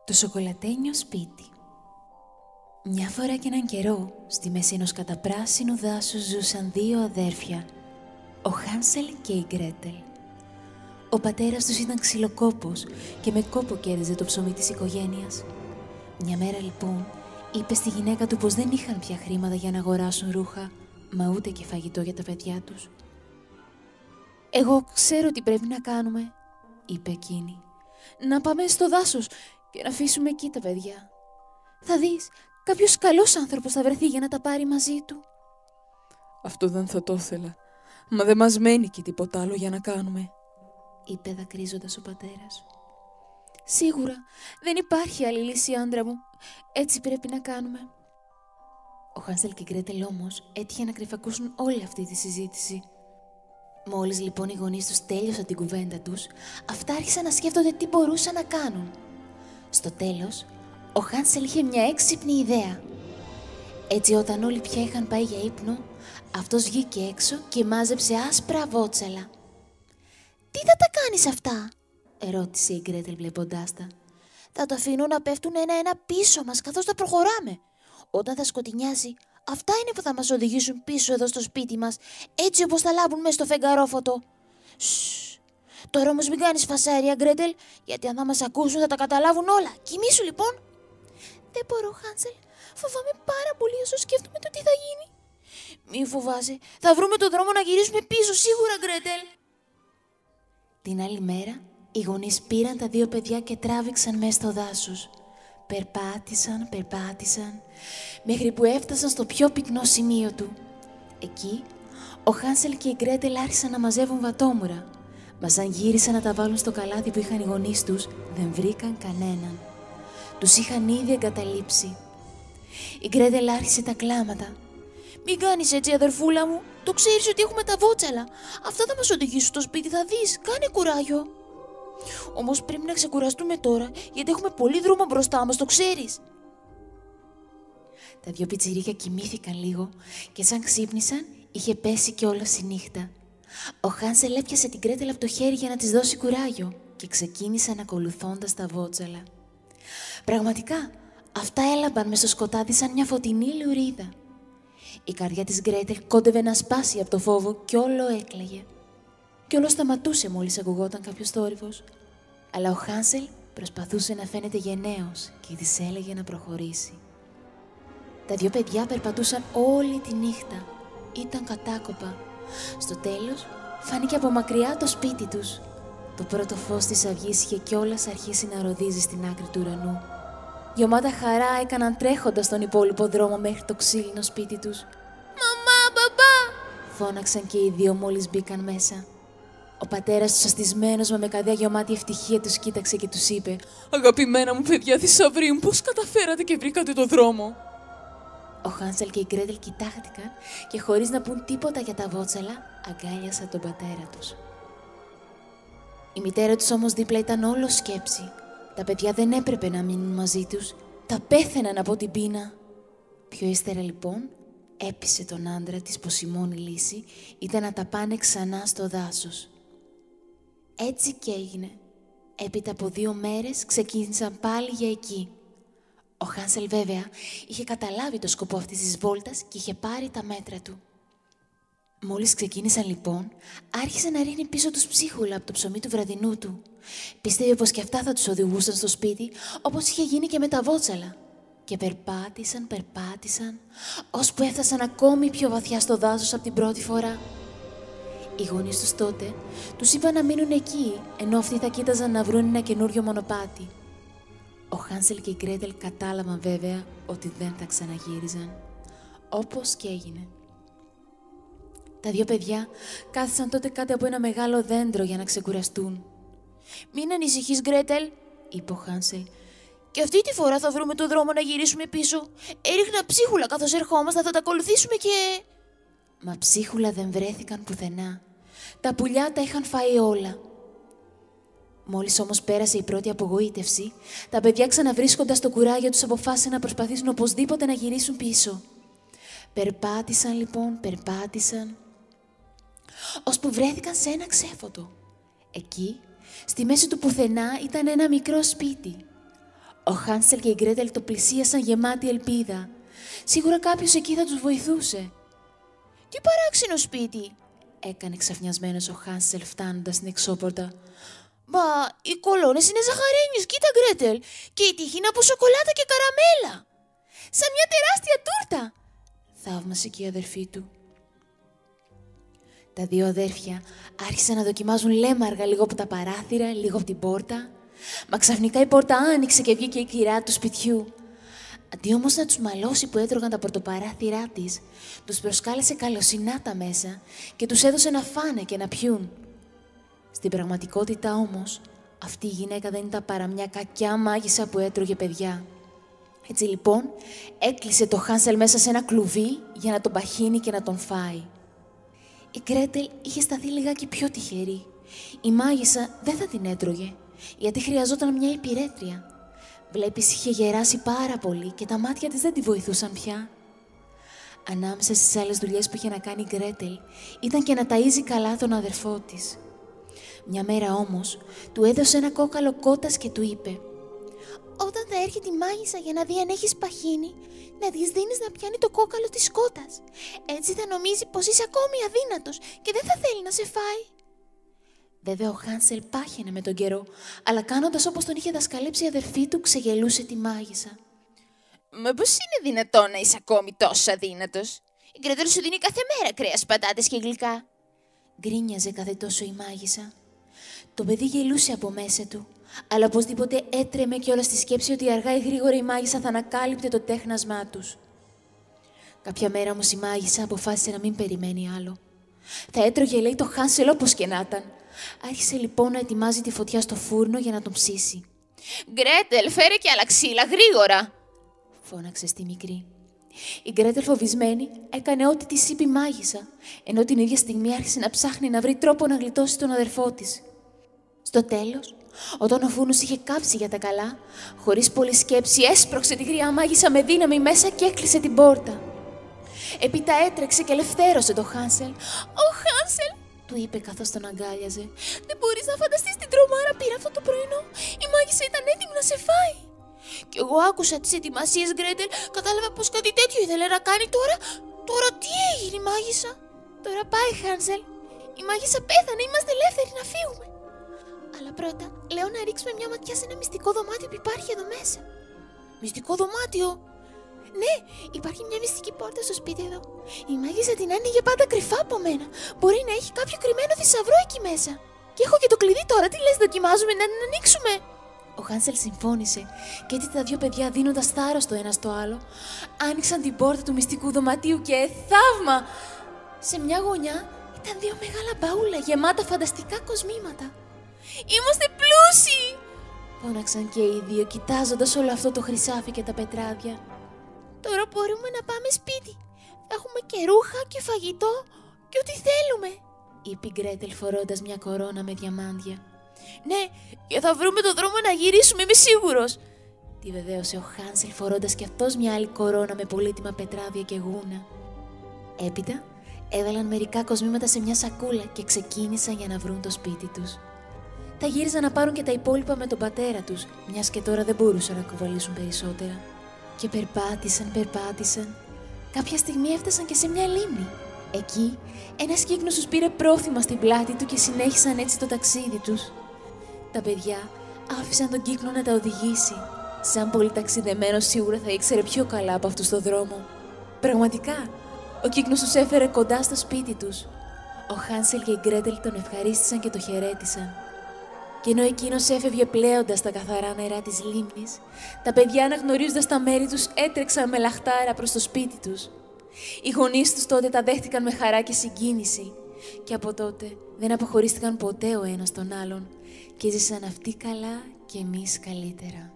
Το σοκολατένιο σπίτι. Μια φορά και έναν καιρό, στη μέση ενός καταπράσινου δάσους ζούσαν δύο αδέρφια, ο Χάνσελ και η Γκρέτελ. Ο πατέρας τους ήταν ξυλοκόπος και με κόπο κέρδιζε το ψωμί της οικογένειας. Μια μέρα λοιπόν, είπε στη γυναίκα του πως δεν είχαν πια χρήματα για να αγοράσουν ρούχα, μα ούτε και φαγητό για τα παιδιά τους. «Εγώ ξέρω τι πρέπει να κάνουμε», είπε εκείνη. «Να πάμε στο δάσος και να αφήσουμε εκεί τα παιδιά. Θα δεις, κάποιος καλός άνθρωπος θα βρεθεί για να τα πάρει μαζί του». «Αυτό δεν θα το ήθελα, μα δεν μας μένει και τίποτα άλλο για να κάνουμε», είπε δακρύζοντας ο πατέρας. «Σίγουρα δεν υπάρχει άλλη λύση, άντρα μου. Έτσι πρέπει να κάνουμε». Ο Χάνσελ και η Γκρέτελ όμως έτυχε να κρυφακούσουν όλη αυτή τη συζήτηση. Μόλις λοιπόν οι γονείς τους τέλειωσαν την κουβέντα τους, αυτά άρχισαν να σκέφτονται τι μπορούσαν να κάνουν. Στο τέλος, ο Χάνσελ είχε μια έξυπνη ιδέα. Έτσι όταν όλοι πια είχαν πάει για ύπνο, αυτός βγήκε έξω και μάζεψε άσπρα βότσαλα. «Τι θα τα κάνεις αυτά?» ερώτησε η Γκρέτελ βλέποντάς τα. «Θα το αφήνω να πέφτουν ένα-ένα πίσω μας καθώς τα προχωράμε. Όταν θα σκοτεινιάσει, αυτά είναι που θα μας οδηγήσουν πίσω εδώ στο σπίτι μας, έτσι όπως θα λάμπουν μέσα στο φεγγαρόφωτο. Σσσσ. Τώρα όμως μην κάνεις φασάρια, Γκρέτελ, γιατί αν θα μας ακούσουν θα τα καταλάβουν όλα. Κοιμήσου λοιπόν». «Δεν μπορώ, Χάνσελ. Φοβάμαι πάρα πολύ όσο σκέφτομαι το τι θα γίνει». «Μη φοβάσαι. Θα βρούμε τον δρόμο να γυρίσουμε πίσω, σίγουρα, Γκρέτελ». Την άλλη μέρα, οι γονείς πήραν τα δύο παιδιά και τράβηξαν μέσα στο δάσος. Περπάτησαν, μέχρι που έφτασαν στο πιο πυκνό σημείο του. Εκεί, ο Χάνσελ και η Γκρέτελ άρχισαν να μαζεύουν βατόμουρα. Μα σαν γύρισαν να τα βάλουν στο καλάθι που είχαν οι γονείς τους, δεν βρήκαν κανέναν. Τους είχαν ήδη εγκαταλείψει. Η Γκρέτελ άρχισε τα κλάματα. «Μην κάνεις έτσι, αδερφούλα μου. Το ξέρεις ότι έχουμε τα βότσαλα. Αυτά θα μας οδηγήσουν στο σπίτι, θα δεις. Κάνε κουράγιο». «Όμως πρέπει να ξεκουραστούμε τώρα, γιατί έχουμε πολύ δρόμο μπροστά μας, το ξέρεις». Τα δυο πιτσιρίκια κοιμήθηκαν λίγο και σαν ξύπνησαν, είχε πέσει κιόλας η νύχτα. Ο Χάνσελ έπιασε την Γκρέτελ από το χέρι για να της δώσει κουράγιο και ξεκίνησαν ακολουθώντας τα βότσαλα. Πραγματικά, αυτά έλαμπαν μες στο σκοτάδι σαν μια φωτεινή λουρίδα. Η καρδιά της Γκρέτελ κόντευε να σπάσει από το φόβο κι όλο έκλαιγε. Κι όλο σταματούσε μόλις ακουγόταν κάποιος θόρυβος. Αλλά ο Χάνσελ προσπαθούσε να φαίνεται γενναίος και της έλεγε να προχωρήσει. Τα δυο παιδιά περπατούσαν όλη τη νύχτα. Ήταν κατάκοπα. Στο τέλος φάνηκε από μακριά το σπίτι τους. Το πρώτο φως της αυγής είχε κιόλας αρχίσει να ροδίζει στην άκρη του ουρανού. Γεμάτα χαρά έκαναν τρέχοντας τον υπόλοιπο δρόμο μέχρι το ξύλινο σπίτι τους. «Μαμά, μπαμπά!» φώναξαν και οι δύο μόλις μπήκαν μέσα. Ο πατέρας τους αστισμένος μα με καρδιά γεμάτη ευτυχία τους κοίταξε και τους είπε: «Αγαπημένα μου παιδιά θησαυροί μου, πώς καταφέρατε και βρήκατε το δρόμο?» Ο Χάνσελ και η Γκρέτελ κοιτάχτηκαν και χωρίς να πούν τίποτα για τα βότσαλα, αγκάλιασαν τον πατέρα τους. Η μητέρα τους όμως δίπλα ήταν όλο σκέψη. Τα παιδιά δεν έπρεπε να μείνουν μαζί τους, τα πέθαιναν από την πείνα. Πιο ύστερα λοιπόν, έπεισε τον άντρα της πως η μόνη λύση ήταν να τα πάνε ξανά στο δάσος. Έτσι κι έγινε. Έπειτα από 2 μέρες ξεκίνησαν πάλι για εκεί. Ο Χάνσελ βέβαια είχε καταλάβει το σκοπό αυτής της βόλτας και είχε πάρει τα μέτρα του. Μόλις ξεκίνησαν λοιπόν, άρχισε να ρίχνει πίσω τους ψίχουλα από το ψωμί του βραδινού του. Πίστευε πως και αυτά θα τους οδηγούσαν στο σπίτι, όπως είχε γίνει και με τα βότσαλα. Και περπάτησαν, ώσπου έφτασαν ακόμη πιο βαθιά στο δάσος από την πρώτη φορά. Οι γονείς τους τότε τους είπαν να μείνουν εκεί, ενώ αυτοί θα κοίταζαν να βρουν ένα καινούριο μονοπάτι. Ο Χάνσελ και η Γκρέτελ κατάλαβαν βέβαια ότι δεν θα ξαναγύριζαν, όπως και έγινε. Τα δύο παιδιά κάθισαν τότε κάτω από ένα μεγάλο δέντρο για να ξεκουραστούν. «Μην ανησυχείς, Γκρέτελ», είπε ο Χάνσελ. «Και αυτή τη φορά θα βρούμε το δρόμο να γυρίσουμε πίσω. Έριχνα ψίχουλα καθώς ερχόμασταν, θα τα ακολουθήσουμε και...» Μα ψίχουλα δεν βρέθηκαν πουθενά. Τα πουλιά τα είχαν φάει όλα. Μόλις όμως πέρασε η πρώτη απογοήτευση, τα παιδιά ξαναβρίσκοντας το κουράγιο τους αποφάσισαν να προσπαθήσουν οπωσδήποτε να γυρίσουν πίσω. Περπάτησαν, ώσπου βρέθηκαν σε ένα ξέφωτο. Εκεί, στη μέση του πουθενά, ήταν ένα μικρό σπίτι. Ο Χάνσελ και η Γκρέτελ το πλησίασαν γεμάτοι ελπίδα. Σίγουρα κάποιος εκεί θα τους βοηθούσε. «Τι παράξενο σπίτι», έκανε ξαφνιασμένος ο Χάνσελ φτάνοντας στην εξώπορτα. «Μα οι κολόνες είναι ζαχαρένιες, κοίτα Γκρέτελ, και η τύχη είναι από σοκολάτα και καραμέλα. Σαν μια τεράστια τούρτα», θαύμασε και η αδερφή του. Τα δύο αδέρφια άρχισαν να δοκιμάζουν λέμαργα λίγο από τα παράθυρα, λίγο από την πόρτα. Μα ξαφνικά η πόρτα άνοιξε και βγήκε η κυρά του σπιτιού. Αντί όμως να τους μαλώσει που έτρωγαν τα πορτοπαράθυρά της, τους προσκάλεσε καλοσυνάτα μέσα και τους έδωσε να φάνε και να πιούν. Στην πραγματικότητα όμως, αυτή η γυναίκα δεν ήταν παρά μια κακιά μάγισσα που έτρωγε παιδιά. Έτσι λοιπόν, έκλεισε το Χάνσελ μέσα σε ένα κλουβί για να τον παχύνει και να τον φάει. Η Γκρέτελ είχε σταθεί λιγάκι πιο τυχερή. Η μάγισσα δεν θα την έτρωγε, γιατί χρειαζόταν μια υπηρέτρια. Βλέπεις, είχε γεράσει πάρα πολύ και τα μάτια της δεν τη βοηθούσαν πια. Ανάμεσα στις άλλες δουλειές που είχε να κάνει η Γκρέτελ, ήταν και να ταΐζει καλά τον αδερφό της. Μια μέρα όμως, του έδωσε ένα κόκαλο κότας και του είπε: «Όταν θα έρχεται η μάγισσα για να δει αν έχεις παχύνει, να της δίνεις να πιάνει το κόκαλο της κότας. Έτσι θα νομίζει πως είσαι ακόμη αδύνατος και δεν θα θέλει να σε φάει». Βέβαια, ο Χάνσελ πάχαινε με τον καιρό, αλλά κάνοντας όπως τον είχε δασκαλέψει η αδερφή του, ξεγελούσε τη μάγισσα. «Μα πώς είναι δυνατόν να είσαι ακόμη τόσο αδύνατος? Η Γκρέτελ σου δίνει κάθε μέρα κρέας, πατάτες και γλυκά», γκρίνιαζε κάθε τόσο η μάγισσα. Το παιδί γελούσε από μέσα του, αλλά οπωσδήποτε έτρεμε κιόλας στη σκέψη ότι αργά ή γρήγορα η μάγισσα θα ανακάλυπτε το τέχνασμά τους. Κάποια μέρα όμως η μάγισσα αποφάσισε να μην περιμένει άλλο. Θα έτρωγε, λέει, το Χάνσελ όπως και να ήταν. Άρχισε λοιπόν να ετοιμάζει τη φωτιά στο φούρνο για να τον ψήσει. «Γκρέτελ, φέρε και άλλα ξύλα, γρήγορα», φώναξε στη μικρή. Η Γκρέτελ, φοβισμένη, έκανε ό,τι της είπε η μάγισσα, ενώ την ίδια στιγμή άρχισε να ψάχνει να βρει τρόπο να γλιτώσει τον αδερφό της. Στο τέλος, όταν ο φούρνος είχε κάψει για τα καλά, χωρίς πολλή σκέψη έσπρωξε τη γριά μάγισσα με δύναμη μέσα και έκλεισε την πόρτα. Έπειτα έτρεξε και ελευθέρωσε το Χάνσελ. «Ω Χάνσελ», του είπε καθώς τον αγκάλιαζε, «δεν μπορείς να φανταστείς την τρομάρα πήρα αυτό το πρωινό. Η μάγισσα ήταν έτοιμη να σε φάει. Κι εγώ άκουσα τις ετοιμασίες, Γκρέτελ, κατάλαβα πως κάτι τέτοιο ήθελε να κάνει τώρα. Τώρα τι έγινε η μάγισσα?» «Τώρα πάει, Χάνσελ. Η μάγισσα πέθανε, είμαστε ελεύθεροι να φύγουμε. Αλλά πρώτα λέω να ρίξουμε μια ματιά σε ένα μυστικό δωμάτιο που υπάρχει εδώ μέσα». «Μυστικό δωμάτιο?» «Ναι, υπάρχει μια μυστική πόρτα στο σπίτι εδώ. Η μάγισσα την άνοιγε πάντα κρυφά από μένα. Μπορεί να έχει κάποιο κρυμμένο θησαυρό εκεί μέσα. Και έχω και το κλειδί τώρα, τι λες, δοκιμάζουμε να την ανοίξουμε?» Ο Χάνσελ συμφώνησε και έτσι τα δύο παιδιά, δίνοντας θάρρος το ένα στο άλλο, άνοιξαν την πόρτα του μυστικού δωματίου και θαύμα! Σε μια γωνιά ήταν δύο μεγάλα μπαούλα γεμάτα φανταστικά κοσμήματα. «Είμαστε πλούσιοι!» φώναξαν και οι δύο, κοιτάζοντας όλο αυτό το χρυσάφι και τα πετράδια. «Τώρα μπορούμε να πάμε σπίτι. Έχουμε και ρούχα και φαγητό και ό,τι θέλουμε», είπε η Γκρέτελ φορώντας μια κορώνα με διαμάντια. «Ναι, και θα βρούμε τον δρόμο να γυρίσουμε, είμαι σίγουρος», τη βεβαίωσε ο Χάνσελ φορώντας κι αυτός μια άλλη κορώνα με πολύτιμα πετράδια και γούνα. Έπειτα έβαλαν μερικά κοσμήματα σε μια σακούλα και ξεκίνησαν για να βρουν το σπίτι τους. Θα γύριζαν να πάρουν και τα υπόλοιπα με τον πατέρα τους, μιας και τώρα δεν μπορούσαν να κουβαλήσουν περισσότερα. Και περπάτησαν. Κάποια στιγμή έφτασαν και σε μια λίμνη. Εκεί ένας κύκνος τους πήρε πρόθυμα στην πλάτη του και συνέχισαν έτσι το ταξίδι τους. Τα παιδιά άφησαν τον κύκνο να τα οδηγήσει. Σαν πολύ ταξιδεμένος σίγουρα θα ήξερε πιο καλά από αυτούς το δρόμο. Πραγματικά, ο κύκνος τους έφερε κοντά στο σπίτι τους. Ο Χάνσελ και η Γκρέτελ τον ευχαρίστησαν και το χαιρέτησαν. Και ενώ εκείνος έφευγε πλέοντας τα καθαρά νερά της λίμνης, τα παιδιά, αναγνωρίζοντας τα μέρη τους, έτρεξαν με λαχτάρα προς το σπίτι τους. Οι γονείς τους τότε τα δέχτηκαν με χαρά και συγκίνηση και από τότε δεν αποχωρίστηκαν ποτέ ο ένας τον άλλον και ζήσαν αυτοί καλά και εμείς καλύτερα.